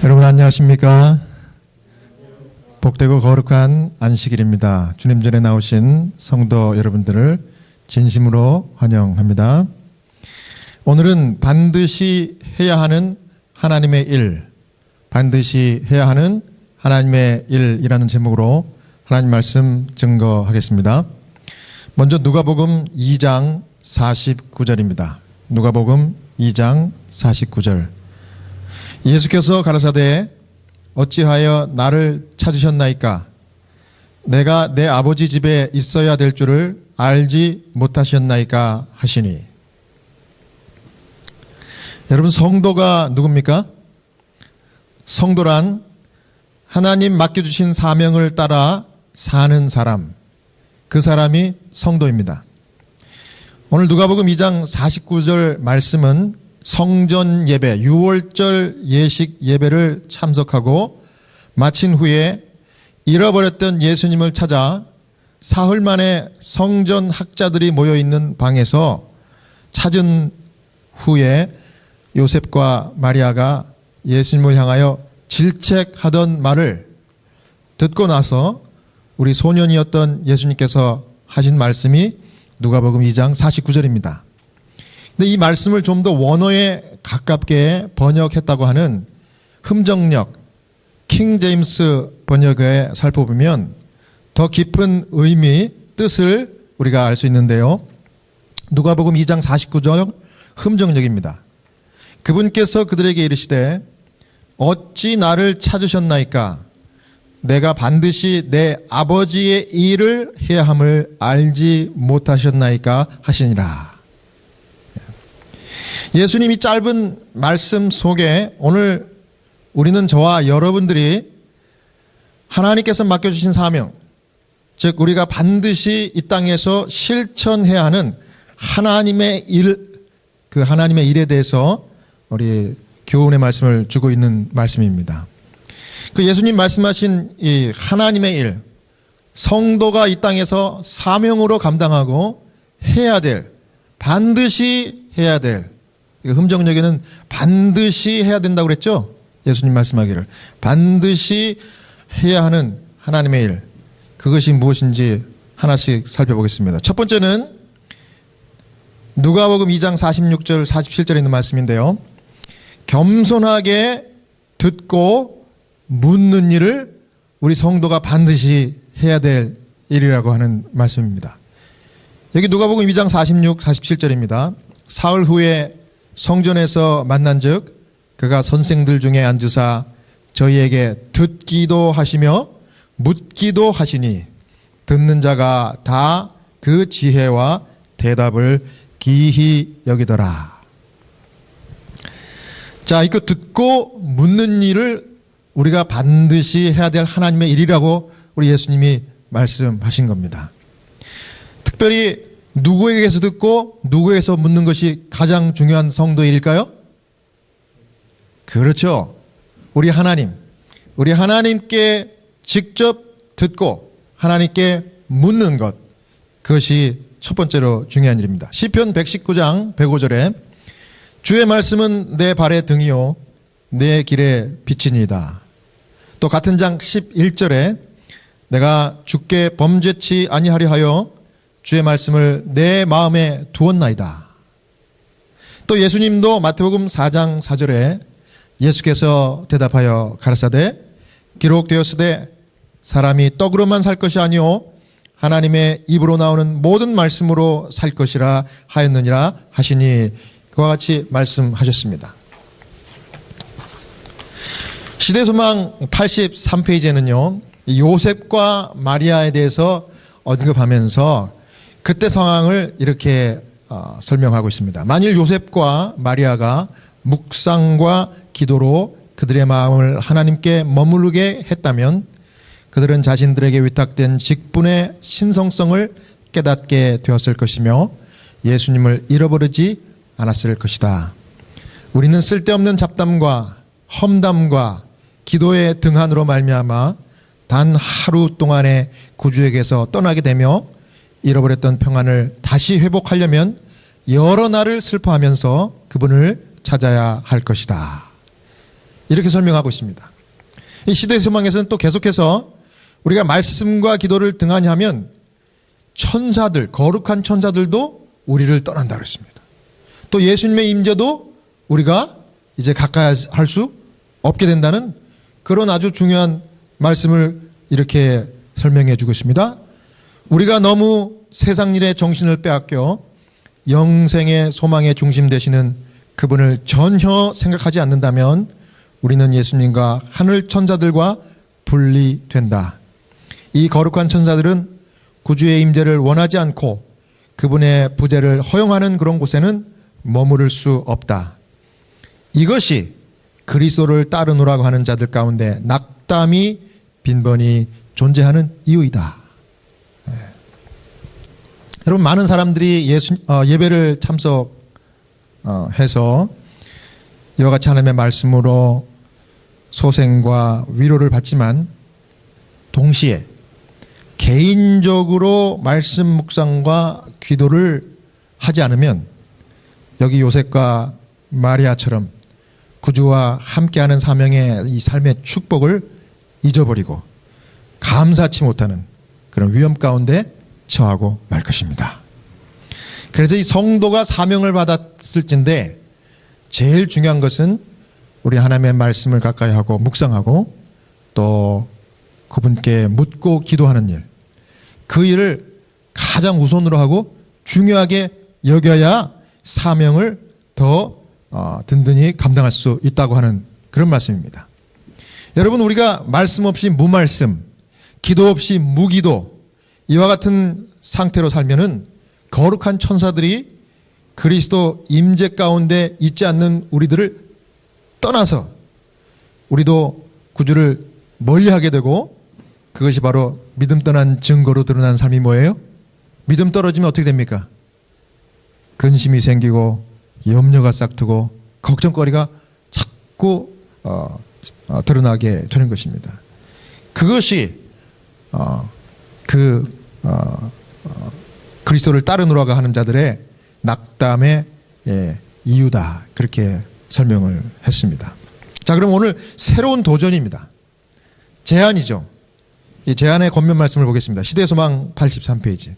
여러분 안녕하십니까? 복되고 거룩한 안식일입니다. 주님 전에 나오신 성도 여러분들을 진심으로 환영합니다. 오늘은 반드시 해야 하는 하나님의 일, 반드시 해야 하는 하나님의 일이라는 제목으로 하나님 말씀 증거하겠습니다. 먼저 누가복음 2장 49절입니다. 누가복음 2장 49절. 예수께서 가라사대 어찌하여 나를 찾으셨나이까? 내가 내 아버지 집에 있어야 될 줄을 알지 못하셨나이까 하시니. 여러분, 성도가 누굽니까? 성도란 하나님 맡겨주신 사명을 따라 사는 사람, 그 사람이 성도입니다. 오늘 누가복음 2장 49절 말씀은 성전 예배, 유월절 예식 예배를 참석하고 마친 후에 잃어버렸던 예수님을 찾아 사흘 만에 성전 학자들이 모여있는 방에서 찾은 후에 요셉과 마리아가 예수님을 향하여 질책하던 말을 듣고 나서 우리 소년이었던 예수님께서 하신 말씀이 누가복음 2장 49절입니다. 근데 이 말씀을 좀 더 원어에 가깝게 번역했다고 하는 흠정역 킹 제임스 번역에 살펴보면 더 깊은 의미, 뜻을 우리가 알 수 있는데요. 누가복음 2장 49절 흠정역입니다. 그분께서 그들에게 이르시되 어찌 나를 찾으셨나이까? 내가 반드시 내 아버지의 일을 해야 함을 알지 못하셨나이까 하시니라. 예수님이 짧은 말씀 속에 오늘 우리는 저와 여러분들이 하나님께서 맡겨주신 사명, 즉 우리가 반드시 이 땅에서 실천해야 하는 하나님의 일, 그 하나님의 일에 대해서 우리 교훈의 말씀을 주고 있는 말씀입니다. 그 예수님 말씀하신 이 하나님의 일, 성도가 이 땅에서 사명으로 감당하고 해야 될, 반드시 해야 될, 흠정역에는 반드시 해야 된다고 그랬죠? 예수님 말씀하기를 반드시 해야 하는 하나님의 일, 그것이 무엇인지 하나씩 살펴보겠습니다. 첫 번째는 누가복음 2장 46절 47절에 있는 말씀인데요. 겸손하게 듣고 묻는 일을 우리 성도가 반드시 해야 될 일이라고 하는 말씀입니다. 여기 누가복음 2장 46, 47절입니다. 사흘 후에 성전에서 만난즉 그가 선생들 중에 앉으사 저희에게 듣기도 하시며 묻기도 하시니 듣는 자가 다 그 지혜와 대답을 기히 여기더라. 자, 이거 듣고 묻는 일을 우리가 반드시 해야 될 하나님의 일이라고 우리 예수님이 말씀하신 겁니다. 특별히 누구에게서 듣고 누구에게서 묻는 것이 가장 중요한 성도의 일일까요? 그렇죠. 우리 하나님께 직접 듣고 하나님께 묻는 것, 그것이 첫 번째로 중요한 일입니다. 시편 119장 105절에 주의 말씀은 내 발의 등이요 내 길의 빛이니이다. 또 같은 장 11절에 내가 주께 범죄치 아니하려 하여 주의 말씀을 내 마음에 두었나이다. 또 예수님도 마태복음 4장 4절에 예수께서 대답하여 가라사대 기록되었으되 사람이 떡으로만 살 것이 아니요 하나님의 입으로 나오는 모든 말씀으로 살 것이라 하였느니라 하시니 그와 같이 말씀하셨습니다. 시대소망 83페이지에는요 요셉과 마리아에 대해서 언급하면서 그때 상황을 이렇게 설명하고 있습니다. 만일 요셉과 마리아가 묵상과 기도로 그들의 마음을 하나님께 머무르게 했다면 그들은 자신들에게 위탁된 직분의 신성성을 깨닫게 되었을 것이며 예수님을 잃어버리지 않았을 것이다. 우리는 쓸데없는 잡담과 험담과 기도의 등한으로 말미암아 단 하루 동안의 구주에게서 떠나게 되며 잃어버렸던 평안을 다시 회복하려면 여러 날을 슬퍼하면서 그분을 찾아야 할 것이다. 이렇게 설명하고 있습니다. 이 시대의 소망에서는 또 계속해서 우리가 말씀과 기도를 등한히 하면 천사들, 거룩한 천사들도 우리를 떠난다 그랬습니다. 또 예수님의 임재도 우리가 이제 가까이 할 수 없게 된다는 그런 아주 중요한 말씀을 이렇게 설명해 주고 있습니다. 우리가 너무 세상 일에 정신을 빼앗겨 영생의 소망의 중심 되시는 그분을 전혀 생각하지 않는다면 우리는 예수님과 하늘 천사들과 분리된다. 이 거룩한 천사들은 구주의 임재를 원하지 않고 그분의 부재를 허용하는 그런 곳에는 머무를 수 없다. 이것이 그리스도를 따르노라고 하는 자들 가운데 낙담이 빈번히 존재하는 이유이다. 여러분, 많은 사람들이 예배를 참석해서 이와 같이 하나님의 말씀으로 소생과 위로를 받지만 동시에 개인적으로 말씀 묵상과 기도를 하지 않으면 여기 요셉과 마리아처럼 구주와 함께하는 사명의 이 삶의 축복을 잊어버리고 감사치 못하는 그런 위험 가운데 처하고 말 것입니다. 그래서 이 성도가 사명을 받았을진데 제일 중요한 것은 우리 하나님의 말씀을 가까이 하고 묵상하고 또 그분께 묻고 기도하는 일, 그 일을 가장 우선으로 하고 중요하게 여겨야 사명을 더 든든히 감당할 수 있다고 하는 그런 말씀입니다. 여러분, 우리가 말씀 없이 무말씀, 기도 없이 무기도, 이와 같은 상태로 살면은 거룩한 천사들이 그리스도 임재 가운데 있지 않는 우리들을 떠나서 우리도 구주를 멀리하게 되고, 그것이 바로 믿음 떠난 증거로 드러난 삶이 뭐예요? 믿음 떨어지면 어떻게 됩니까? 근심이 생기고 염려가 싹트고 걱정거리가 자꾸 드러나게 되는 것입니다. 그것이 그리스도를 따르노라고 하는 자들의 낙담의 이유다, 그렇게 설명을 했습니다. 자, 그럼 오늘 새로운 도전입니다. 제안이죠. 이 제안의 권면 말씀을 보겠습니다. 시대소망 83페이지.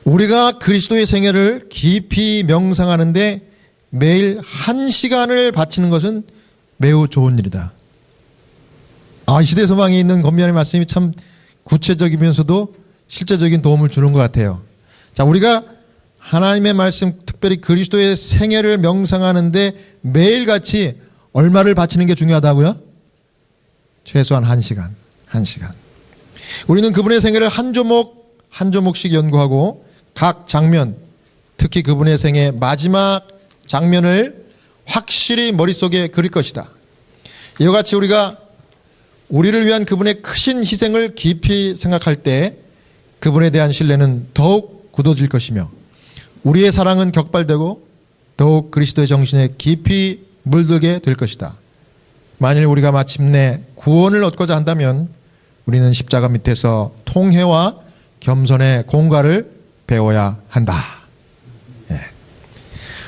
우리가 그리스도의 생애를 깊이 명상하는데 매일 1시간을 바치는 것은 매우 좋은 일이다. 이 시대소망에 있는 권면의 말씀이 참 구체적이면서도 실제적인 도움을 주는 것 같아요. 자, 우리가 하나님의 말씀, 특별히 그리스도의 생애를 명상하는데 매일같이 얼마를 바치는 게 중요하다고요? 최소한 1시간. 우리는 그분의 생애를 한 조목씩 연구하고 각 장면, 특히 그분의 생애 마지막 장면을 확실히 머릿속에 그릴 것이다. 이와 같이 우리가 우리를 위한 그분의 크신 희생을 깊이 생각할 때 그분에 대한 신뢰는 더욱 굳어질 것이며 우리의 사랑은 격발되고 더욱 그리스도의 정신에 깊이 물들게 될 것이다. 만일 우리가 마침내 구원을 얻고자 한다면 우리는 십자가 밑에서 통회와 겸손의 공과를 배워야 한다.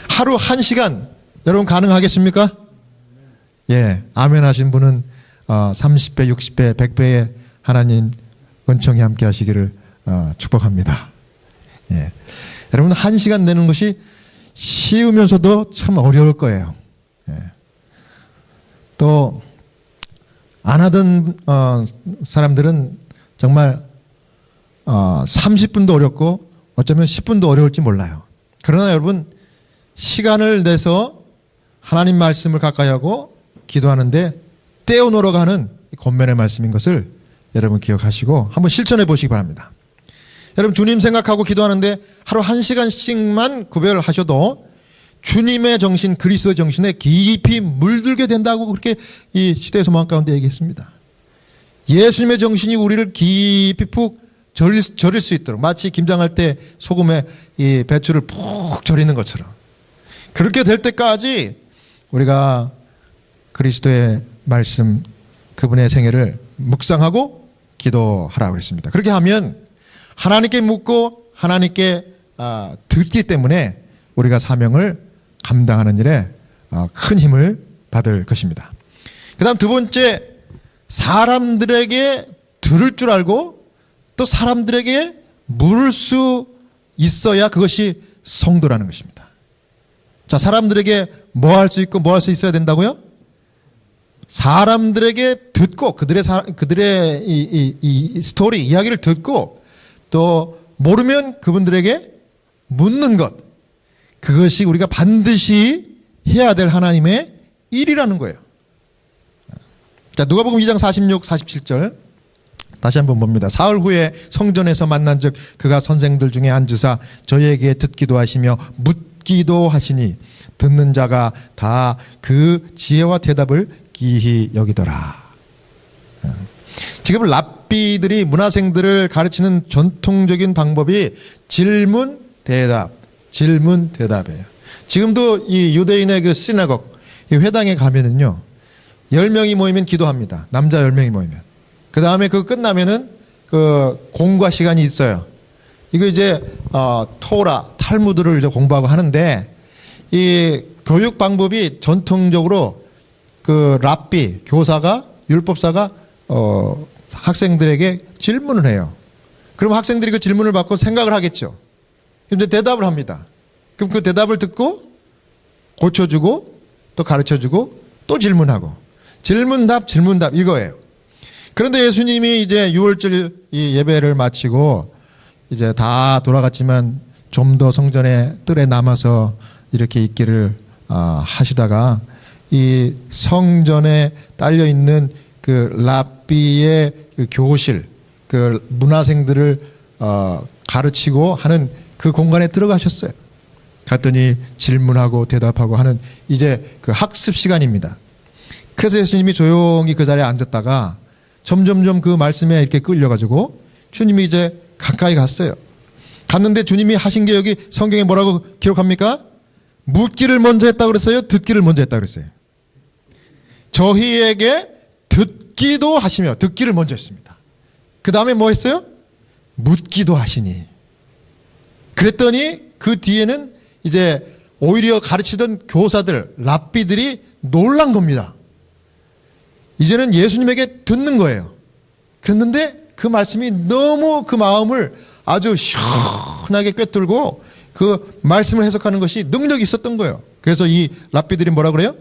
하루 1시간 여러분 가능하겠습니까? 아멘 하신 분은 30배, 60배, 100배의 하나님 은총이 함께 하시기를 축복합니다. 여러분, 1시간 내는 것이 쉬우면서도 참 어려울 거예요. 또 안 하던 사람들은 정말 30분도 어렵고 어쩌면 10분도 어려울지 몰라요. 그러나 여러분, 시간을 내서 하나님 말씀을 가까이 하고 기도하는데 떼어놓으러 가는 권면의 말씀인 것을 여러분 기억하시고 한번 실천해 보시기 바랍니다. 여러분, 주님 생각하고 기도하는데 하루 1시간씩만 구별하셔도 주님의 정신, 그리스도의 정신에 깊이 물들게 된다고 그렇게 이 시대의 소망 가운데 얘기했습니다. 예수님의 정신이 우리를 깊이 푹 절일 수 있도록, 마치 김장할 때 소금에 이 배추를 푹 절이는 것처럼 그렇게 될 때까지 우리가 그리스도의 말씀, 그분의 생애를 묵상하고 기도하라고 그랬습니다. 그렇게 하면 하나님께 묻고 하나님께 듣기 때문에 우리가 사명을 감당하는 일에 큰 힘을 받을 것입니다. 그 다음 두 번째, 사람들에게 들을 줄 알고 또 사람들에게 물을 수 있어야 그것이 성도라는 것입니다. 자, 사람들에게 뭐 할 수 있고 뭐 할 수 있어야 된다고요? 사람들에게 듣고 그들의 이 스토리, 이야기를 듣고 또 모르면 그분들에게 묻는 것, 그것이 우리가 반드시 해야 될 하나님의 일이라는 거예요. 자, 누가복음 2장 46, 47절 다시 한번 봅니다. 사흘 후에 성전에서 만난즉 그가 선생들 중에 앉으사 저희에게 듣기도 하시며 묻기도 하시니 듣는 자가 다 그 지혜와 대답을 기히 여기더라. 지금 랍비들이 문화생들을 가르치는 전통적인 방법이 질문 대답, 질문 대답이에요. 지금도 이 유대인의 그 시나고그, 이 회당에 가면은요, 10명이 모이면 기도합니다. 남자 10명이 모이면. 그 다음에 그거 끝나면은 그 공과 시간이 있어요. 이거 이제 토라, 탈무드를 이제 공부하고 하는데, 이 교육 방법이 전통적으로 그 랍비, 교사가, 율법사가 학생들에게 질문을 해요. 그럼 학생들이 그 질문을 받고 생각을 하겠죠. 그럼 이제 대답을 합니다. 그럼 그 대답을 듣고 고쳐주고 또 가르쳐주고 또 질문하고, 질문답 질문답 이거예요. 그런데 예수님이 이제 6월절 이 예배를 마치고 이제 다 돌아갔지만 좀 더 성전의 뜰에 남아서 이렇게 있기를 하시다가 이 성전에 딸려 있는 그 랍비의 그 교실, 그 문화생들을 가르치고 하는 그 공간에 들어가셨어요. 갔더니 질문하고 대답하고 하는 이제 그 학습 시간입니다. 그래서 예수님이 조용히 그 자리에 앉았다가 점점점 그 말씀에 이렇게 끌려가지고 주님이 이제 가까이 갔어요. 갔는데 주님이 하신 게 여기 성경에 뭐라고 기록합니까? 묻기를 먼저 했다고 그랬어요? 듣기를 먼저 했다고 그랬어요? 저희에게 듣기도 하시며 듣기를 먼저 했습니다. 그 다음에 뭐 했어요? 묻기도 하시니. 그랬더니 그 뒤에는 이제 오히려 가르치던 교사들, 랍비들이 놀란 겁니다. 이제는 예수님에게 듣는 거예요. 그랬는데 그 말씀이 너무 그 마음을 아주 시원하게 꿰뚫고 그 말씀을 해석하는 것이 능력이 있었던 거예요. 그래서 이 랍비들이 뭐라 그래요?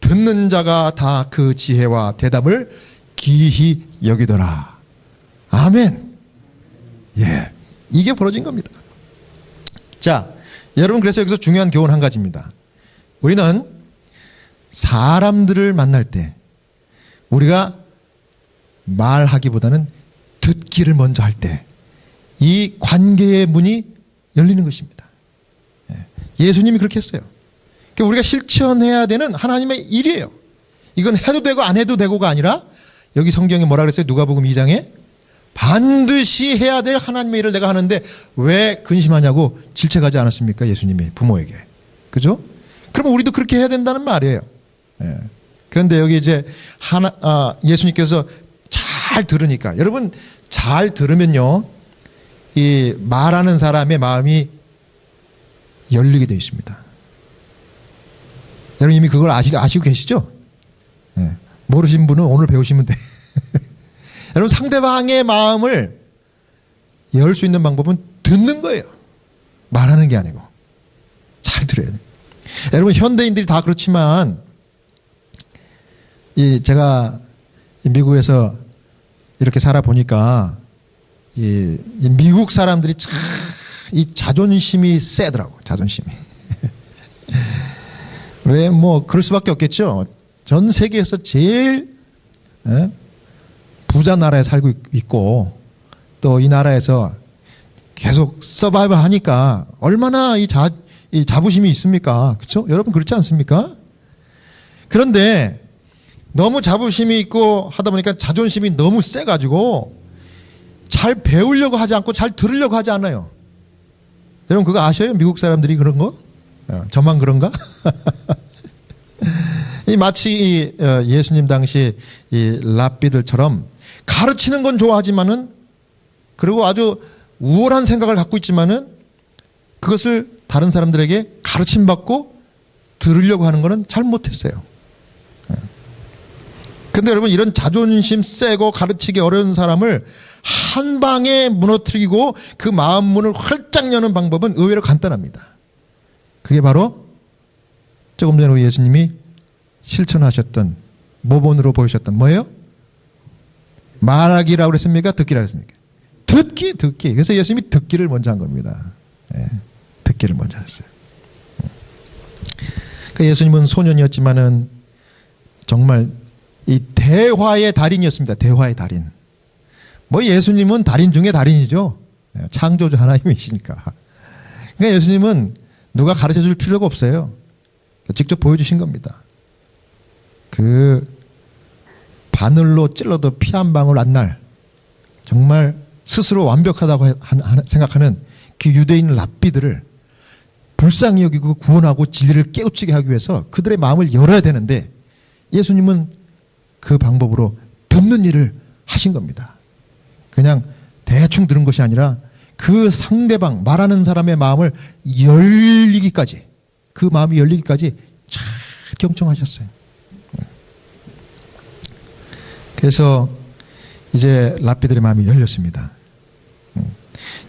듣는 자가 다 그 지혜와 대답을 기히 여기더라. 아멘. 예, 이게 벌어진 겁니다. 자, 여러분, 그래서 여기서 중요한 교훈 한 가지입니다. 우리는 사람들을 만날 때 우리가 말하기보다는 듣기를 먼저 할 때 이 관계의 문이 열리는 것입니다. 예수님이 그렇게 했어요. 그러니까 우리가 실천해야 되는 하나님의 일이에요. 이건 해도 되고 안 해도 되고가 아니라 여기 성경에 뭐라 그랬어요? 누가복음 2장에 반드시 해야 될 하나님의 일을 내가 하는데 왜 근심하냐고 질책하지 않았습니까? 예수님이 부모에게. 그죠? 그러면 우리도 그렇게 해야 된다는 말이에요. 그런데 여기 이제 예수님께서 잘 들으니까, 여러분 잘 들으면요, 이 말하는 사람의 마음이 열리게 되어 있습니다. 여러분 이미 그걸 아시고 계시죠? 모르신 분은 오늘 배우시면 돼. 여러분 상대방의 마음을 열 수 있는 방법은 듣는 거예요. 말하는 게 아니고. 잘 들어야 돼요. 여러분 현대인들이 다 그렇지만 제가 미국에서 이렇게 살아보니까 이 미국 사람들이 참 이 자존심이 세더라고. 자존심이. 왜 뭐 그럴 수밖에 없겠죠. 전 세계에서 제일 부자 나라에 살고 있고 또 이 나라에서 계속 서바이벌 하니까 얼마나 이 자부심이 있습니까? 그렇죠? 여러분 그렇지 않습니까? 그런데 너무 자부심이 있고 하다 보니까 자존심이 너무 세가지고 잘 배우려고 하지 않고 잘 들으려고 하지 않아요. 여러분 그거 아셔요? 미국 사람들이 그런 거? 저만 그런가? 마치 예수님 당시 이 랍비들처럼 가르치는 건 좋아하지만은, 그리고 아주 우월한 생각을 갖고 있지만은 그것을 다른 사람들에게 가르침 받고 들으려고 하는 것은 잘 못했어요. 근데 여러분, 이런 자존심 세고 가르치기 어려운 사람을 한 방에 무너뜨리고 그 마음 문을 활짝 여는 방법은 의외로 간단합니다. 그게 바로 조금 전에 우리 예수님이 실천하셨던, 모본으로 보이셨던 뭐예요? 말하기라고 그랬습니까? 듣기라고 했습니까? 듣기. 그래서 예수님이 듣기를 먼저 한 겁니다. 예, 듣기를 먼저 했어요. 그러니까 예수님은 소년이었지만은 정말 이 대화의 달인이었습니다. 대화의 달인. 뭐 예수님은 달인 중에 달인이죠. 창조주 하나님이시니까. 그러니까 예수님은 누가 가르쳐 줄 필요가 없어요. 직접 보여주신 겁니다. 그 바늘로 찔러도 피 한 방울 안 날, 정말 스스로 완벽하다고 생각하는 그 유대인 랍비들을 불쌍히 여기고 구원하고 진리를 깨우치게 하기 위해서 그들의 마음을 열어야 되는데, 예수님은 그 방법으로 듣는 일을 하신 겁니다. 그냥 대충 들은 것이 아니라 그 상대방, 말하는 사람의 마음을 열리기까지, 그 마음이 열리기까지 잘 경청하셨어요. 그래서 이제 랍비들의 마음이 열렸습니다.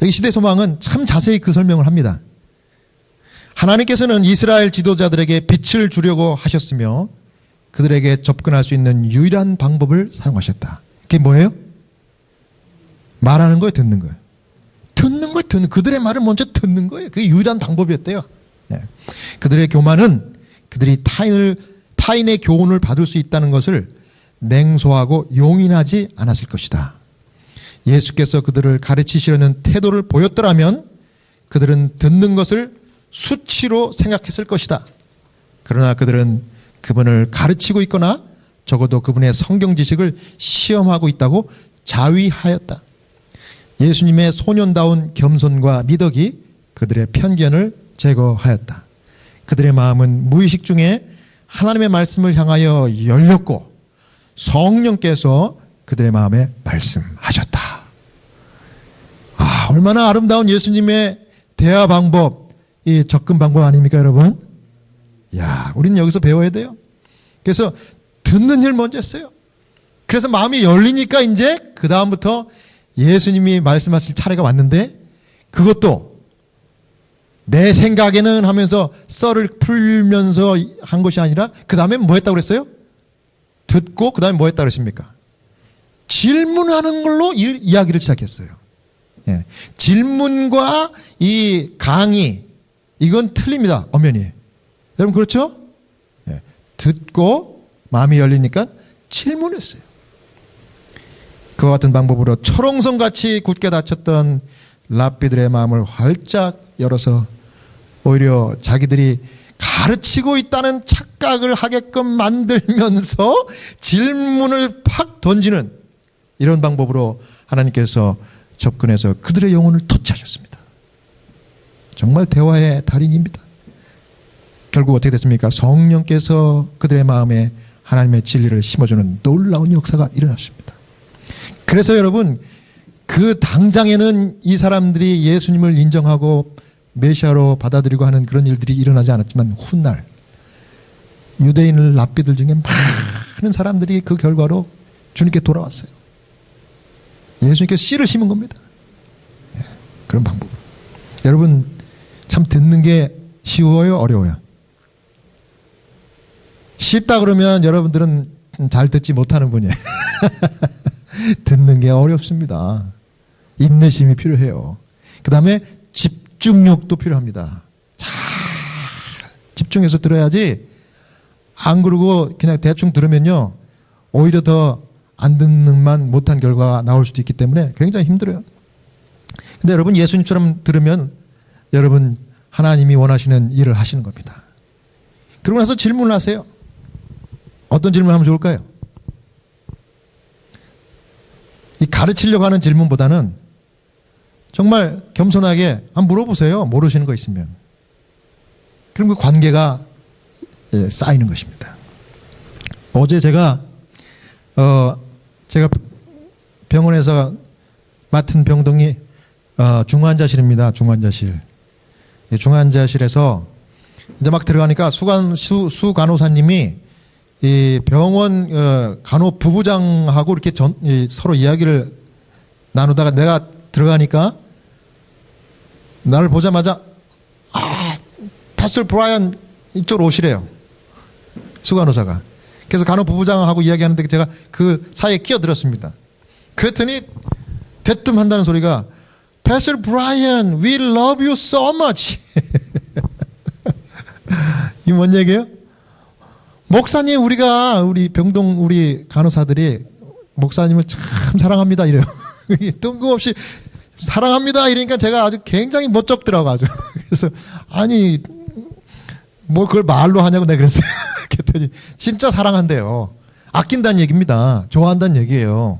여기 시대소망은 참 자세히 그 설명을 합니다. 하나님께서는 이스라엘 지도자들에게 빛을 주려고 하셨으며 그들에게 접근할 수 있는 유일한 방법을 사용하셨다. 그게 뭐예요? 말하는 거예요, 듣는 거예요? 듣는 거예요. 그들의 말을 먼저 듣는 거예요. 그게 유일한 방법이었대요. 예. 그들의 교만은 그들이 타인의 교훈을 받을 수 있다는 것을 냉소하고 용인하지 않았을 것이다. 예수께서 그들을 가르치시려는 태도를 보였더라면 그들은 듣는 것을 수치로 생각했을 것이다. 그러나 그들은 그분을 가르치고 있거나 적어도 그분의 성경 지식을 시험하고 있다고 자위하였다. 예수님의 소년다운 겸손과 미덕이 그들의 편견을 제거하였다. 그들의 마음은 무의식 중에 하나님의 말씀을 향하여 열렸고 성령께서 그들의 마음에 말씀하셨다. 아, 얼마나 아름다운 예수님의 대화 방법, 이 접근 방법 아닙니까, 여러분? 야, 우리는 여기서 배워야 돼요. 그래서 듣는 일 먼저 했어요. 그래서 마음이 열리니까 이제 그 다음부터 예수님이 말씀하실 차례가 왔는데, 그것도 내 생각에는 하면서 썰을 풀면서 한 것이 아니라 그 다음에 뭐 했다고 그랬어요? 듣고 그 다음에 뭐 했다고 그랬습니까? 질문하는 걸로 이야기를 시작했어요. 예. 질문과 이 강의, 이건 틀립니다. 엄연히. 여러분 그렇죠? 예. 듣고 마음이 열리니까 질문했어요. 그와 같은 방법으로 철옹성같이 굳게 닫혔던 랍비들의 마음을 활짝 열어서 오히려 자기들이 가르치고 있다는 착각을 하게끔 만들면서 질문을 팍 던지는 이런 방법으로 하나님께서 접근해서 그들의 영혼을 터치하셨습니다. 정말 대화의 달인입니다. 결국 어떻게 됐습니까? 성령께서 그들의 마음에 하나님의 진리를 심어주는 놀라운 역사가 일어났습니다. 그래서 여러분, 그 당장에는 이 사람들이 예수님을 인정하고 메시아로 받아들이고 하는 그런 일들이 일어나지 않았지만 훗날 유대인 랍비들 중에 많은 사람들이 그 결과로 주님께 돌아왔어요. 예수님께서 씨를 심은 겁니다. 그런 방법. 여러분 참 듣는 게 쉬워요, 어려워요? 쉽다 그러면 여러분들은 잘 듣지 못하는 분이에요. 듣는 게 어렵습니다. 인내심이 필요해요. 그 다음에 집중력도 필요합니다. 잘 집중해서 들어야지, 안 그러고 그냥 대충 들으면요 오히려 더 안 듣는만 못한 결과가 나올 수도 있기 때문에 굉장히 힘들어요. 근데 여러분 예수님처럼 들으면 여러분 하나님이 원하시는 일을 하시는 겁니다. 그러고 나서 질문을 하세요. 어떤 질문을 하면 좋을까요? 이 가르치려고 하는 질문보다는 정말 겸손하게 한번 물어보세요. 모르시는 거 있으면. 그럼 그 관계가 쌓이는 것입니다. 어제 제가 병원에서 맡은 병동이 중환자실입니다. 중환자실. 중환자실에서 이제 막 들어가니까 수 간호사님이 이 병원 간호 부부장하고 이렇게 서로 이야기를 나누다가 내가 들어가니까 나를 보자마자 패스터 브라이언 이쪽으로 오시래요. 수간호사가. 그래서 간호 부부장하고 이야기하는데 제가 그 사이에 끼어들었습니다. 그랬더니 대뜸 한다는 소리가 패스터 브라이언, we love you so much. 이게 뭔 얘기예요? 목사님, 우리 병동 우리 간호사들이 목사님을 참 사랑합니다 이래요. 뜬금없이 사랑합니다 이러니까 제가 아주 굉장히 멋쩍더라고 아주. 그래서 아니 뭘 그걸 말로 하냐고 내가 그랬어요. 그랬더니 진짜 사랑한대요. 아낀다는 얘기입니다. 좋아한다는 얘기예요.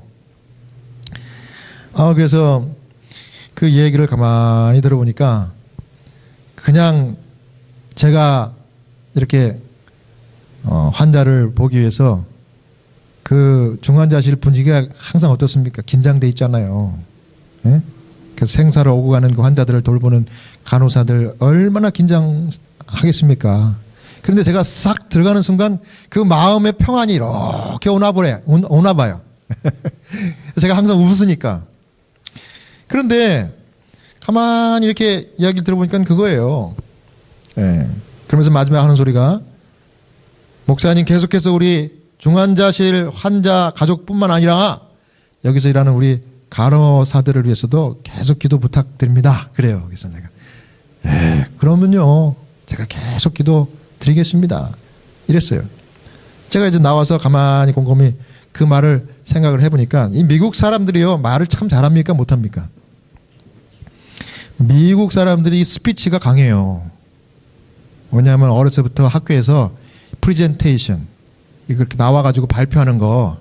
그래서 그 얘기를 가만히 들어보니까 그냥 제가 이렇게 환자를 보기 위해서 그 중환자실 분위기가 항상 어떻습니까? 긴장돼 있잖아요. 예? 그래서 생사를 오고 가는 그 환자들을 돌보는 간호사들 얼마나 긴장하겠습니까? 그런데 제가 싹 들어가는 순간 그 마음의 평안이 이렇게 오나 봐요. 제가 항상 웃으니까. 그런데 가만히 이렇게 이야기를 들어보니까 그거예요. 예. 그러면서 마지막에 하는 소리가 목사님 계속해서 우리 중환자실 환자 가족뿐만 아니라 여기서 일하는 우리 간호사들을 위해서도 계속 기도 부탁드립니다. 그래요. 그래서 내가 그러면요 제가 계속 기도 드리겠습니다. 이랬어요. 제가 이제 나와서 가만히 곰곰이 그 말을 생각을 해보니까 이 미국 사람들이요 말을 참 잘합니까 못합니까? 미국 사람들이 스피치가 강해요. 왜냐하면 어렸을 때부터 학교에서 프리젠테이션 이렇게 나와가지고 발표하는 거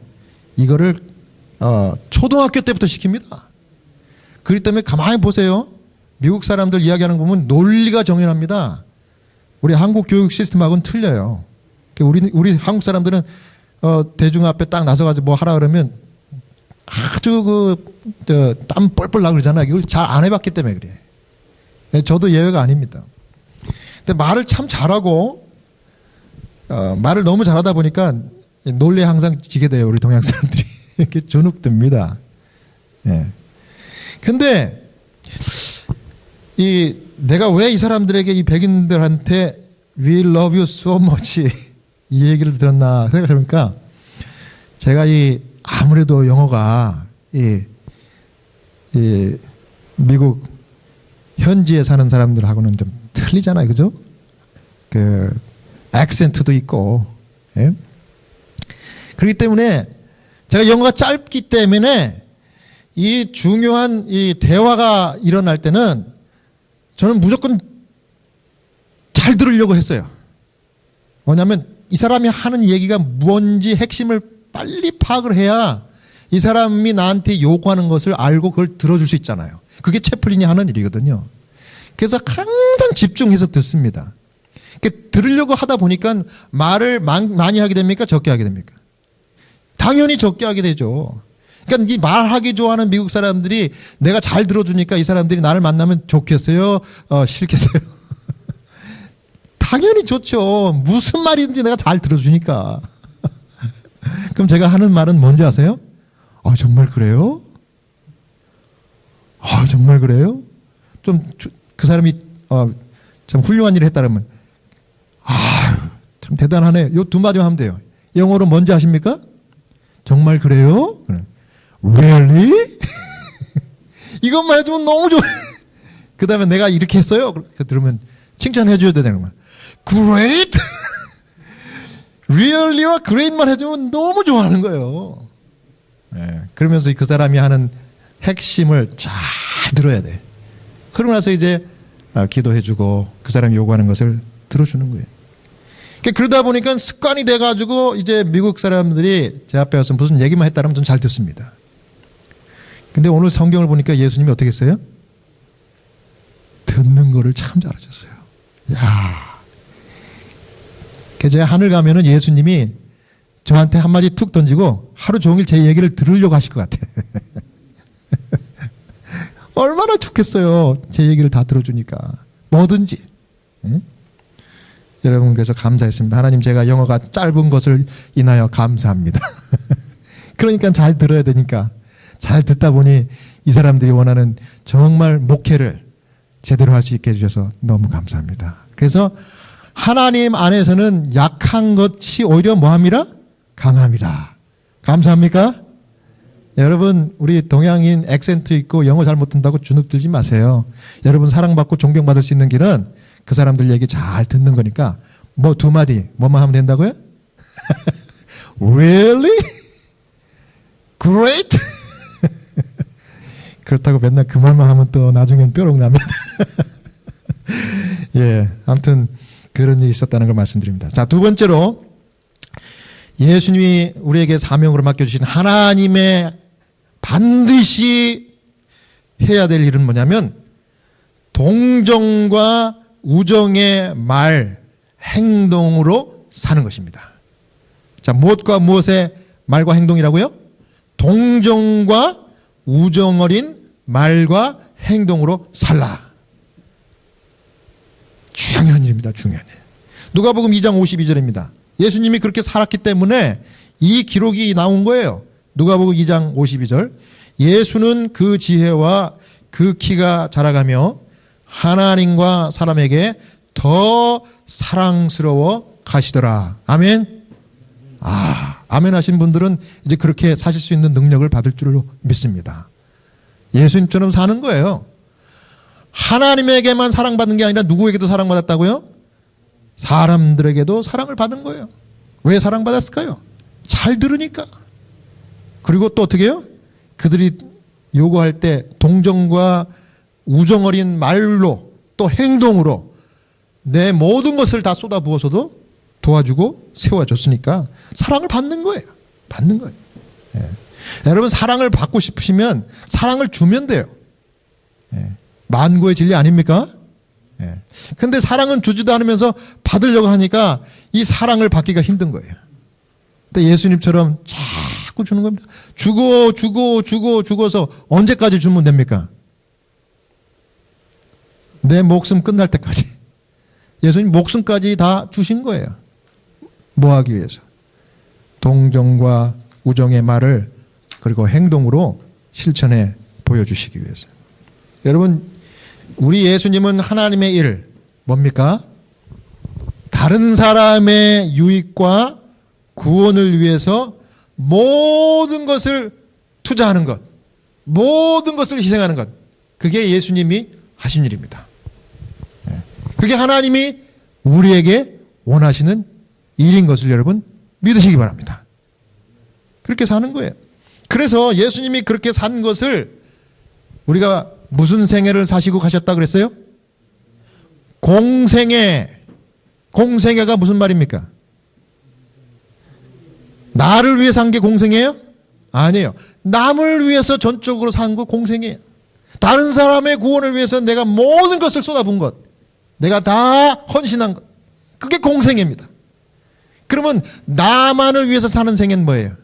이거를 초등학교 때부터 시킵니다. 그렇기 때문에 가만히 보세요. 미국 사람들 이야기하는 거 보면 논리가 정연합니다. 우리 한국 교육 시스템하고는 틀려요. 우리 한국 사람들은 대중 앞에 딱 나서가지고 뭐 하라 그러면 아주 땀 뻘뻘 나고 그러잖아요. 이걸 잘 안 해봤기 때문에 그래. 저도 예외가 아닙니다. 근데 말을 참 잘하고 말을 너무 잘하다 보니까 논리에 항상 지게 돼요. 우리 동양 사람들이. 이렇게 주눅듭니다. 예. 근데 내가 왜 이 사람들에게 이 백인들한테 We love you so much 이 얘기를 들었나 생각해보니까 제가 아무래도 영어가 미국 현지에 사는 사람들하고는 좀 틀리잖아요. 그죠? 그 액센트도 있고. 예? 그렇기 때문에 제가 영어가 짧기 때문에 이 중요한 이 대화가 일어날 때는 저는 무조건 잘 들으려고 했어요. 뭐냐면 이 사람이 하는 얘기가 뭔지 핵심을 빨리 파악을 해야 이 사람이 나한테 요구하는 것을 알고 그걸 들어줄 수 있잖아요. 그게 채플린이 하는 일이거든요. 그래서 항상 집중해서 듣습니다. 들으려고 하다 보니까 말을 많이 하게 됩니까? 적게 하게 됩니까? 당연히 적게 하게 되죠. 그러니까 이 말하기 좋아하는 미국 사람들이 내가 잘 들어주니까 이 사람들이 나를 만나면 좋겠어요? 싫겠어요? 당연히 좋죠. 무슨 말이든지 내가 잘 들어주니까. 그럼 제가 하는 말은 뭔지 아세요? 정말 그래요? 정말 그래요? 좀 그 사람이 참 훌륭한 일을 했다 그러면 참 대단하네. 요 두 마디만 하면 돼요. 영어로 뭔지 아십니까? 정말 그래요? Really? 이것만 해주면 너무 좋아. 그 다음에 내가 이렇게 했어요. 들으면 칭찬해 줘야 되는 거야. Great! Really와 Great만 해주면 너무 좋아하는 거예요. 네, 그러면서 그 사람이 하는 핵심을 잘 들어야 돼. 그러고 나서 이제 기도해주고 그 사람이 요구하는 것을 들어주는 거예요. 그러다 보니까 습관이 돼가지고 이제 미국 사람들이 제 앞에 와서 무슨 얘기만 했다면 좀 잘 듣습니다. 근데 오늘 성경을 보니까 예수님이 어떻게 했어요? 듣는 거를 참 잘하셨어요. 야, 제가 하늘 가면은 예수님이 저한테 한마디 툭 던지고 하루 종일 제 얘기를 들으려고 하실 것 같아. 얼마나 좋겠어요. 제 얘기를 다 들어주니까. 뭐든지. 여러분 그래서 감사했습니다. 하나님 제가 영어가 짧은 것을 인하여 감사합니다. 그러니까 잘 들어야 되니까 잘 듣다 보니 이 사람들이 원하는 정말 목회를 제대로 할 수 있게 해주셔서 너무 감사합니다. 그래서 하나님 안에서는 약한 것이 오히려 뭐합니다? 강합니다. 감사합니까? 여러분 우리 동양인 액센트 있고 영어 잘 못한다고 주눅 들지 마세요. 여러분 사랑받고 존경받을 수 있는 길은 그 사람들 얘기 잘 듣는 거니까 뭐 두 마디 뭐만 하면 된다고요? Really? Great? 그렇다고 맨날 그 말만 하면 또 나중엔 뾰록 납니다. 예, 아무튼 그런 일이 있었다는 걸 말씀드립니다. 자, 두 번째로 예수님이 우리에게 사명으로 맡겨주신 하나님의 반드시 해야 될 일은 뭐냐면 동정과 우정의 말, 행동으로 사는 것입니다. 자, 무엇과 무엇의 말과 행동이라고요? 동정과 우정 어린 말과 행동으로 살라. 중요한 일입니다. 중요한 일. 누가복음 2장 52절입니다. 예수님이 그렇게 살았기 때문에 이 기록이 나온 거예요. 누가복음 2장 52절. 예수는 그 지혜와 그 키가 자라가며 하나님과 사람에게 더 사랑스러워 가시더라. 아멘. 아멘 하신 분들은 이제 그렇게 사실 수 있는 능력을 받을 줄로 믿습니다. 예수님처럼 사는 거예요. 하나님에게만 사랑받는 게 아니라 누구에게도 사랑받았다고요? 사람들에게도 사랑을 받은 거예요. 왜 사랑받았을까요? 잘 들으니까. 그리고 또 어떻게 해요? 그들이 요구할 때 동정과 우정 어린 말로 또 행동으로 내 모든 것을 다 쏟아부어서도 도와주고 세워줬으니까 사랑을 받는 거예요. 받는 거예요. 예. 여러분 사랑을 받고 싶으시면 사랑을 주면 돼요. 예. 만고의 진리 아닙니까? 예. 근데 사랑은 주지도 않으면서 받으려고 하니까 이 사랑을 받기가 힘든 거예요. 근데 예수님처럼 자꾸 주는 겁니다. 죽어서 언제까지 주면 됩니까? 내 목숨 끝날 때까지. 예수님 목숨까지 다 주신 거예요. 뭐 하기 위해서? 동정과 우정의 말을 그리고 행동으로 실천해 보여주시기 위해서. 여러분 우리 예수님은 하나님의 일 뭡니까? 다른 사람의 유익과 구원을 위해서 모든 것을 투자하는 것, 모든 것을 희생하는 것, 그게 예수님이 하신 일입니다. 그게 하나님이 우리에게 원하시는 일인 것을 여러분 믿으시기 바랍니다. 그렇게 사는 거예요. 그래서 예수님이 그렇게 산 것을 우리가 무슨 생애를 사시고 가셨다 그랬어요? 공생애. 공생애가 무슨 말입니까? 나를 위해 산 게 공생애예요? 아니에요. 남을 위해서 전적으로 산 거 공생애예요. 다른 사람의 구원을 위해서 내가 모든 것을 쏟아부은 것, 내가 다 헌신한 것, 그게 공생애입니다. 그러면 나만을 위해서 사는 생애는 뭐예요?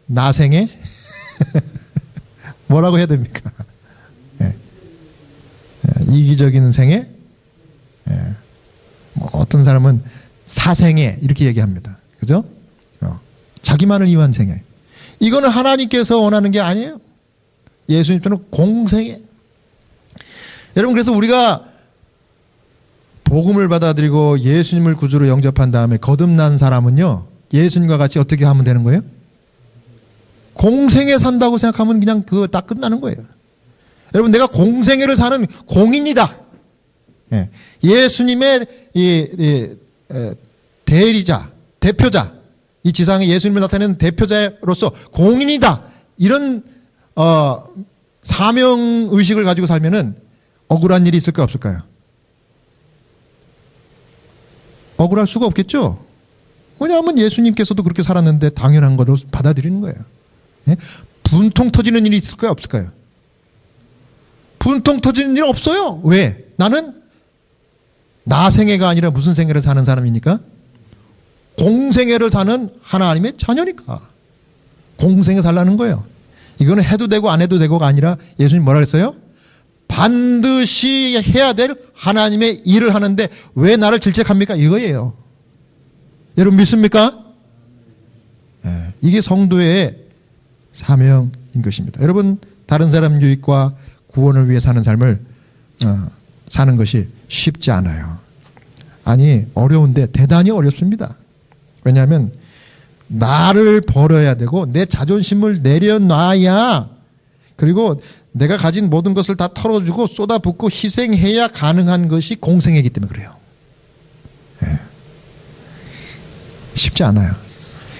나생애? 뭐라고 해야 됩니까? 예. 이기적인 생애? 예. 뭐 어떤 사람은 사생애 이렇게 얘기합니다. 그죠? 자기만을 위한 생애. 이거는 하나님께서 원하는 게 아니에요. 예수님처럼 공생애. 여러분 그래서 우리가 복음을 받아들이고 예수님을 구주로 영접한 다음에 거듭난 사람은요, 예수님과 같이 어떻게 하면 되는 거예요? 공생애 산다고 생각하면 그냥 그거 딱 끝나는 거예요. 여러분 내가 공생애를 사는 공인이다. 예. 예수님의 대리자, 대표자, 이 지상에 예수님을 나타내는 대표자로서 공인이다. 이런 사명의식을 가지고 살면은 억울한 일이 있을까요? 없을까요? 억울할 수가 없겠죠. 왜냐하면 예수님께서도 그렇게 살았는데 당연한 거로 받아들이는 거예요. 예? 분통 터지는 일이 있을까요? 없을까요? 분통 터지는 일 없어요. 왜? 나는 나 생애가 아니라 무슨 생애를 사는 사람이니까? 공생애를 사는 하나님의 자녀니까. 공생애 살라는 거예요. 이거는 해도 되고 안 해도 되고가 아니라 예수님 뭐라 그랬어요? 반드시 해야 될 하나님의 일을 하는데 왜 나를 질책합니까? 이거예요. 여러분 믿습니까? 네, 이게 성도의 사명인 것입니다. 여러분 다른 사람 유익과 구원을 위해 사는 삶을 사는 것이 쉽지 않아요. 아니 어려운데 대단히 어렵습니다. 왜냐하면 나를 버려야 되고 내 자존심을 내려놔야, 그리고 내가 가진 모든 것을 다 털어주고 쏟아붓고 희생해야 가능한 것이 공생애이기 때문에 그래요. 네. 쉽지 않아요.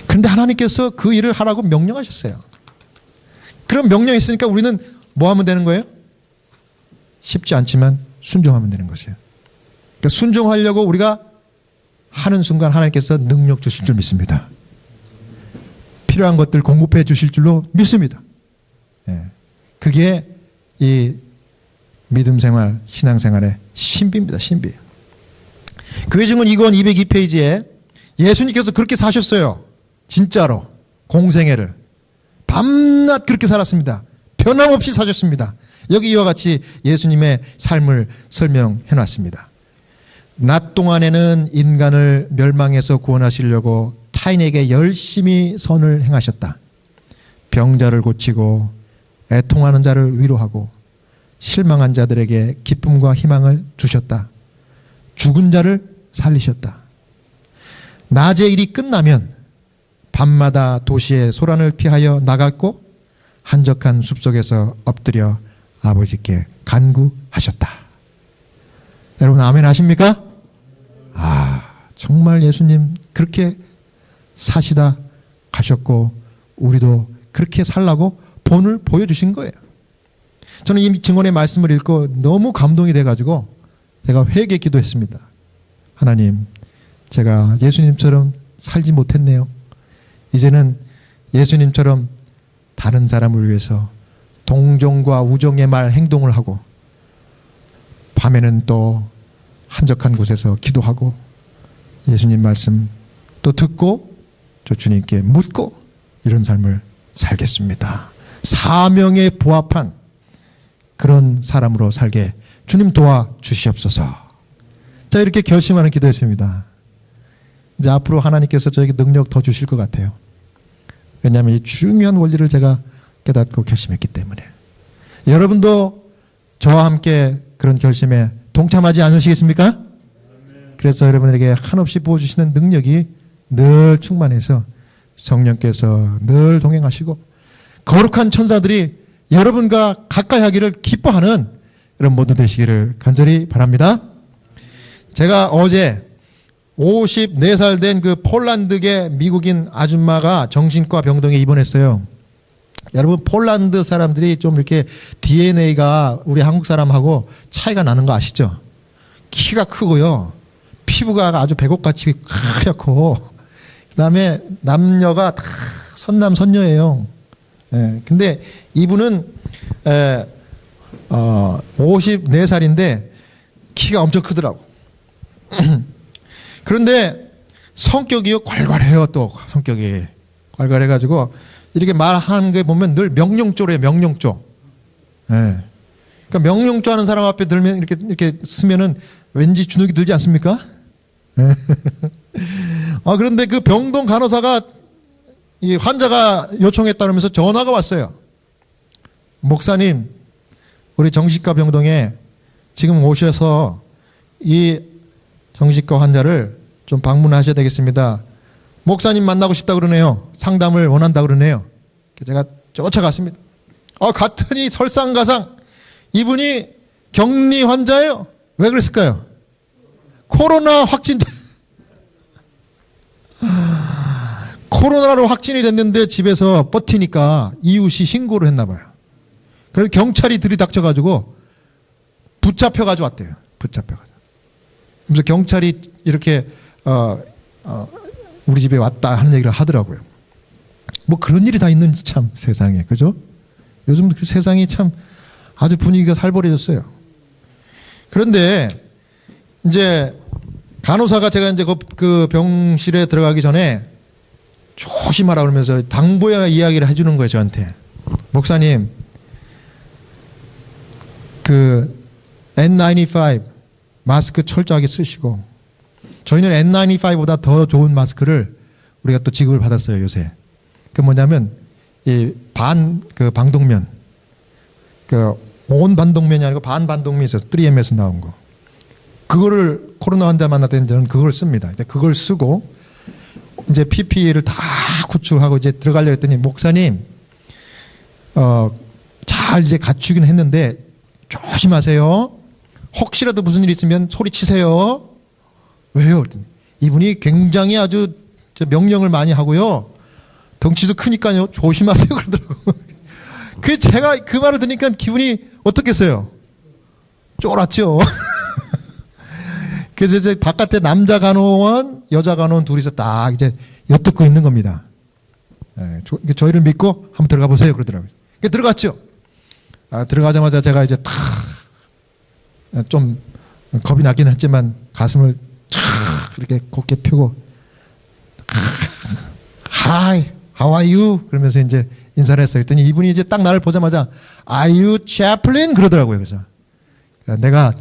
그런데 하나님께서 그 일을 하라고 명령하셨어요. 그럼 명령했으니까 우리는 뭐 하면 되는 거예요? 쉽지 않지만 순종하면 되는 것이에요. 그러니까 순종하려고 우리가 하는 순간 하나님께서 능력 주실 줄 믿습니다. 필요한 것들 공급해 주실 줄로 믿습니다. 예. 그게 이 믿음 생활, 신앙 생활의 신비입니다. 신비. 교회 증언 2권 202페이지에 예수님께서 그렇게 사셨어요. 진짜로 공생애를 밤낮 그렇게 살았습니다. 변함없이 사셨습니다. 여기 이와 같이 예수님의 삶을 설명해 놨습니다. 낮 동안에는 인간을 멸망에서 구원하시려고 타인에게 열심히 선을 행하셨다. 병자를 고치고 애통하는 자를 위로하고 실망한 자들에게 기쁨과 희망을 주셨다. 죽은 자를 살리셨다. 낮의 일이 끝나면 밤마다 도시의 소란을 피하여 나갔고 한적한 숲속에서 엎드려 아버지께 간구하셨다. 여러분 아멘 하십니까? 정말 예수님 그렇게 사시다 가셨고 우리도 그렇게 살라고 본을 보여주신 거예요. 저는 이 증언의 말씀을 읽고 너무 감동이 돼가지고 제가 회개 기도했습니다. 하나님, 제가 예수님처럼 살지 못했네요. 이제는 예수님처럼 다른 사람을 위해서 동정과 우정의 말 행동을 하고 밤에는 또 한적한 곳에서 기도하고 예수님 말씀 또 듣고 저 주님께 묻고 이런 삶을 살겠습니다. 사명에 부합한 그런 사람으로 살게 주님 도와주시옵소서. 자, 이렇게 결심하는 기도했습니다. 이제 앞으로 하나님께서 저에게 능력 더 주실 것 같아요. 왜냐하면 이 중요한 원리를 제가 깨닫고 결심했기 때문에. 여러분도 저와 함께 그런 결심에 동참하지 않으시겠습니까? 그래서 여러분에게 한없이 부어주시는 능력이 늘 충만해서 성령께서 늘 동행하시고 거룩한 천사들이 여러분과 가까이 하기를 기뻐하는 여러분 모두 되시기를 간절히 바랍니다. 제가 어제 54살 된 그 폴란드계 미국인 아줌마가 정신과 병동에 입원했어요. 여러분 폴란드 사람들이 좀 이렇게 DNA가 우리 한국 사람하고 차이가 나는 거 아시죠? 키가 크고요. 피부가 아주 백옥같이 하얗고 그다음에 남녀가 다 선남 선녀예요. 예, 근데 이분은 54살인데 키가 엄청 크더라고. 그런데 성격이요 괄괄해요. 또 성격이 괄괄해가지고 이렇게 말하는 게 보면 늘 명령조래요. 명령조. 예. 그러니까 명령조 하는 사람 앞에 들면 이렇게 쓰면은 왠지 주눅이 들지 않습니까? 예. 그런데 그 병동 간호사가 이 환자가 요청했다 그러면서 전화가 왔어요. 목사님, 우리 정신과 병동에 지금 오셔서 이 정신과 환자를 좀 방문하셔야 되겠습니다. 목사님 만나고 싶다 그러네요. 상담을 원한다 그러네요. 제가 쫓아갔습니다. 갔더니 설상가상 이분이 격리 환자예요. 왜 그랬을까요? 코로나 확진자. 코로나로 확진이 됐는데 집에서 버티니까 이웃이 신고를 했나 봐요. 그래서 경찰이 들이닥쳐가지고 붙잡혀가지고 왔대요. 붙잡혀가지고. 그래서 경찰이 이렇게 우리 집에 왔다 하는 얘기를 하더라고요. 뭐 그런 일이 다 있는지 참 세상에, 그죠? 요즘 그 세상이 참 아주 분위기가 살벌해졌어요. 그런데 이제 간호사가 제가 이제 그 병실에 들어가기 전에 조심하라 그러면서 당부의 이야기를 해주는 거예요, 저한테. 목사님, 그 N95 마스크 철저하게 쓰시고, 저희는 N95보다 더 좋은 마스크를 우리가 또 지급을 받았어요, 요새. 그 뭐냐면 이 그 방독면, 그 온 반독면이 아니고 반 반독면이 있어서 3M에서 나온 거. 그거를 코로나 환자 만날 때는 저는 그걸 씁니다. 그걸 쓰고 이제 PPE를 다 구축하고 이제 들어가려고 했더니, 목사님 잘 이제 갖추긴 했는데 조심하세요. 혹시라도 무슨 일 있으면 소리 치세요. 왜요? 이분이 굉장히 아주 명령을 많이 하고요, 덩치도 크니까요, 조심하세요 그러더라고요. 그 제가 그 말을 들으니까 기분이 어떻겠어요? 쫄았죠. 그래서 이제 바깥에 남자 간호원, 여자 간호원 둘이서 딱 이제 엿듣고 있는 겁니다. 저희를 믿고 한번 들어가 보세요 그러더라고요. 들어갔죠. 들어가자마자 제가 이제 탁 좀 겁이 나긴 했지만 가슴을 탁 이렇게 곧게 펴고, Hi, how are you? 그러면서 이제 인사를 했어요. 그랬더니 이분이 이제 딱 나를 보자마자 Are you chaplain? 그러더라고요. 그래서 내가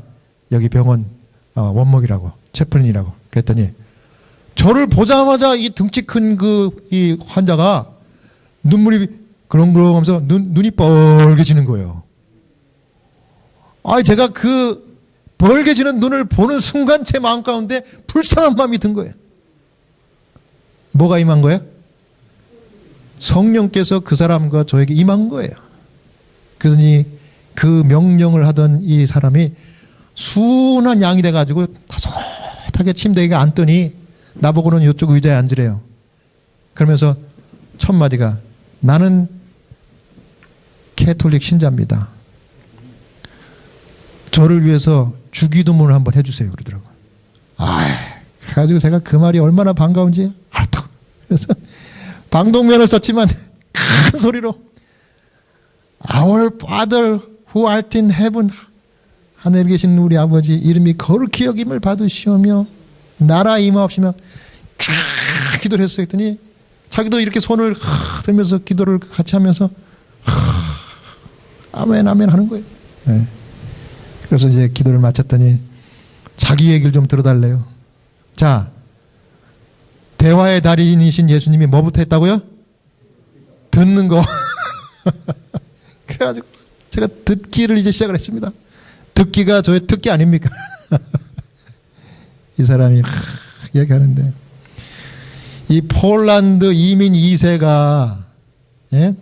여기 병원 원목이라고, 채플린이라고. 그랬더니 저를 보자마자 이 등치 큰 이 환자가 눈물이 그렁그렁 하면서 눈이 뻘개지는 거예요. 제가 그 벌개지는 눈을 보는 순간 제 마음 가운데 불쌍한 마음이 든 거예요. 뭐가 임한 거예요? 성령께서 그 사람과 저에게 임한 거예요. 그러니 그 명령을 하던 이 사람이 순한 양이 돼가지고 다소하게 침대에 앉더니 나보고는 이쪽 의자에 앉으래요. 그러면서 첫 마디가, 나는 캐톨릭 신자입니다. 저를 위해서 주기도문을 한번 해주세요 그러더라고요. 그래가지고 제가 그 말이 얼마나 반가운지 알았다고. 그래서 방독면을 썼지만 큰 소리로 Our Father who art in heaven, 하늘에 계신 우리 아버지 이름이 거룩히 여김을 받으시오며 나라 임하옵시며 쫙 기도를 했어요. 했더니 자기도 이렇게 손을 들면서 기도를 같이 하면서 아멘 아멘 하는 거예요. 네. 그래서 이제 기도를 마쳤더니 자기 얘기를 좀 들어달래요. 자, 대화의 달인이신 예수님이 뭐부터 했다고요? 듣는 거. 그래가지고 제가 듣기를 이제 시작을 했습니다. 듣기가 저의 특기 아닙니까? 이 사람이 얘기하는데, 이 폴란드 이민 2세가, 예?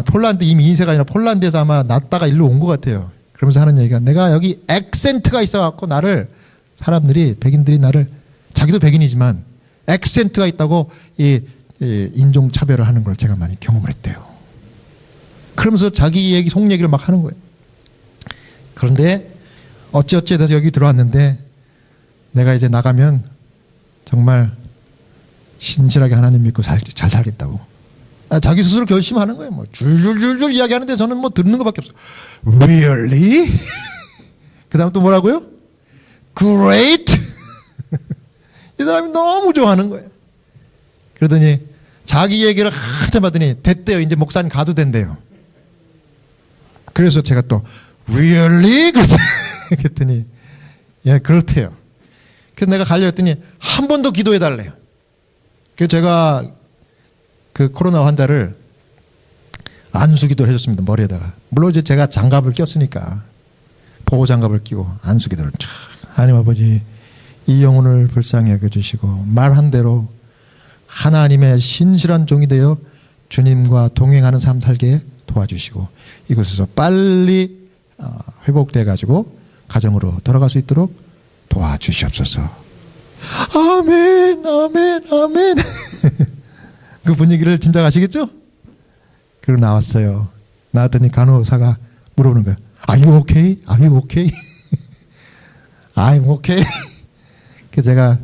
폴란드 이민 2세가 아니라 폴란드에서 아마 났다가 일로 온 것 같아요. 그러면서 하는 얘기가, 내가 여기 액센트가 있어갖고 나를, 사람들이, 백인들이 나를, 자기도 백인이지만 액센트가 있다고 이 인종 차별을 하는 걸 제가 많이 경험을 했대요. 그러면서 자기 얘기, 속 얘기를 막 하는 거예요. 그런데 어찌어찌 돼서 여기 들어왔는데, 내가 이제 나가면 정말 신실하게 하나님 믿고 잘 살겠다고. 자기 스스로 결심하는 거예요. 뭐 줄줄줄줄 이야기하는데 저는 뭐 듣는 것밖에 없어요. Really? 그 다음 또 뭐라고요? Great! 이 사람이 너무 좋아하는 거예요. 그러더니 자기 얘기를 한참 하더니 됐대요. 이제 목사님 가도 된대요. 그래서 제가 또 Really? 그랬더니 예, 그렇대요. 그래서 내가 가려 했더니 한 번 더 기도해 달래요. 그래서 제가 그 코로나 환자를 안수 기도를 해줬습니다. 머리에다가. 물론 이제 제가 장갑을 꼈으니까 보호 장갑을 끼고 안수 기도를 쫙. 하나님 아버지, 이 영혼을 불쌍히 여겨주시고 말한 대로 하나님의 신실한 종이 되어 주님과 동행하는 삶 살게 도와주시고 이곳에서 빨리 회복돼 가지고 가정으로 돌아갈 수 있도록 도와주시옵소서. 아멘 아멘 아멘. 그 분위기를 짐작하시겠죠? 그리고 나왔어요. 나왔더니 간호사가 물어보는 거예요. Are you okay? Are you okay? I'm okay. 그래서 제가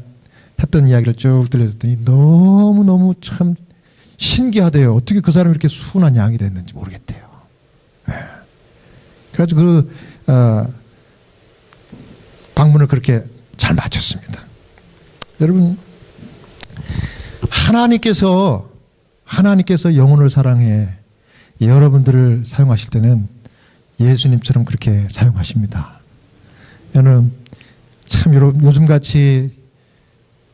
했던 이야기를 쭉 들려줬더니 너무너무 참 신기하대요. 어떻게 그 사람이 이렇게 순한 양이 됐는지 모르겠대요. 네. 그래가지고 방문을 그렇게 잘 마쳤습니다. 여러분, 하나님께서 영혼을 사랑해 여러분들을 사용하실 때는 예수님처럼 그렇게 사용하십니다. 저는 참 요즘같이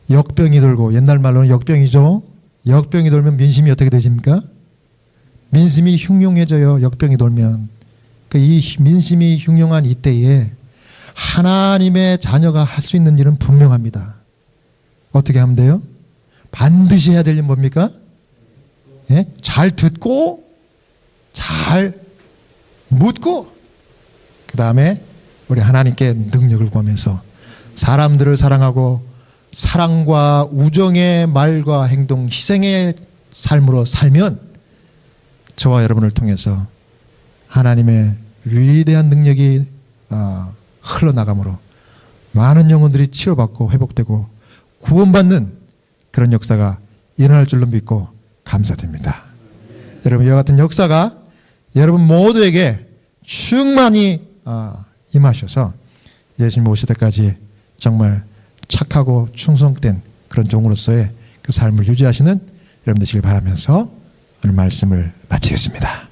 역병이 돌고, 옛날 말로는 역병이죠. 역병이 돌면 민심이 어떻게 되십니까? 민심이 흉흉해져요. 역병이 돌면. 이 민심이 흉흉한 이때에 하나님의 자녀가 할 수 있는 일은 분명합니다. 어떻게 하면 돼요? 반드시 해야 될 일은 뭡니까? 예? 잘 듣고 잘 묻고, 그 다음에 우리 하나님께 능력을 구하면서 사람들을 사랑하고 사랑과 우정의 말과 행동, 희생의 삶으로 살면 저와 여러분을 통해서 하나님의 위대한 능력이 흘러나가므로 많은 영혼들이 치료받고 회복되고 구원받는 그런 역사가 일어날 줄로 믿고 감사드립니다. 여러분, 이와 같은 역사가 여러분 모두에게 충만히 임하셔서 예수님 오실 때까지 정말 착하고 충성된 그런 종으로서의 그 삶을 유지하시는 여러분 되시길 바라면서 오늘 말씀을 마치겠습니다.